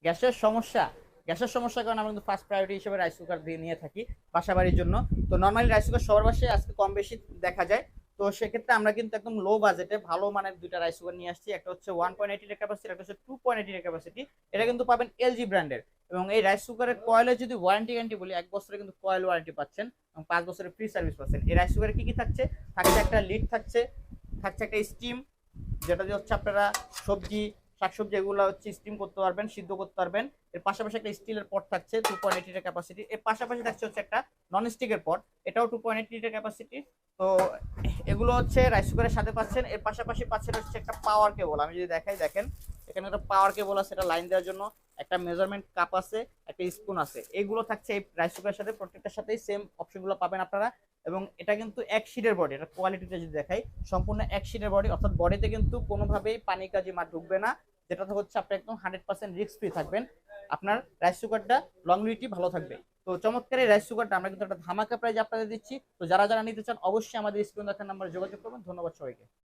গ্যাসের সমস্যার কারণে আমরা কিন্তু ফার্স্ট প্রায়োরিটি হিসেবে রাইস কুকার দিয়ে নিয়ে থাকি বাসাবাড়ির জন্য। তো নর্মালি রাইস কুকার সবার বাসায় আজকে কম বেশি দেখা যায়। তো সেক্ষেত্রে আমরা কিন্তু একদম লো বাজেটে ভালো মানের দুইটা রাইস কুকার নিয়ে আসছি। একটা হচ্ছে 1.8 লিটার ক্যাপাসিটি, একটা হচ্ছে 2.8 লিটার ক্যাপাসিটি। এটা কিন্তু পাবেন এলজি ব্র্যান্ডের। এবং এই রাইস কুকারের কয়েলের যদি ওয়ারেন্টি গ্যারান্টি বলি, 1 বছরে কিন্তু কয়েল ওয়ারেন্টি পাচ্ছেন এবং 5 বছরের ফ্রি সার্ভিস পাচ্ছেন। এই রাইস কুকারে কি কি থাকছে? থাকছে একটা লিড, থাকছে থাকছে একটা স্টিম, যেটা দিয়ে হচ্ছে আপনারা সবজি, শাকসবজি এগুলো হচ্ছে স্টিম করতে পারবেন, সিদ্ধ করতে পারবেন। এর পাশাপাশি একটা স্টিলের পট থাকছে 2.8 লিটার ক্যাপাসিটি। এর পাশাপাশি থাকছে হচ্ছে একটা নন স্টিকের পট, এটাও 2.8 লিটার ক্যাপাসিটি। তো এগুলো হচ্ছে রাইস কুকারের সাথে পাচ্ছেন। এর পাশাপাশি পাচ্ছেন হচ্ছে একটা পাওয়ার কেবল। আমি যদি দেখাই, দেখেন এখানে একটা পাওয়ার কেবল আছে, এটা লাইন দেওয়ার জন্য। একটা মেজারমেন্ট কাপ আছে, একটা স্পুন আছে, এগুলো থাকছে এই রাইস কুকারের সাথে। প্রত্যেকটার সাথেই সেম অপশনগুলো পাবেন আপনারা। এবং এটা কিন্তু এক শিটের বডি, এটা কোয়ালিটিটা যদি দেখাই, সম্পূর্ণ এক শিটের বডি, অর্থাৎ বডিতে কিন্তু কোনোভাবেই পানি কাজি মাছ ঢুকবে না, যেটাতে হচ্ছে আপনি একদম 100% রিস্ক ফ্রি থাকবেন। আপনার রাইস কুকারটা লংলিটি ভালো থাকবে। তো চমৎকার এই রাইস কুকারটা আমরা কিন্তু একটা ধামাকা প্রাইজে আপনাদের দিচ্ছি। তো যারা যারা নিতে চান অবশ্যই আমাদের স্ক্রিন দেখার নাম্বারে যোগাযোগ করবেন। ধন্যবাদ সবাইকে।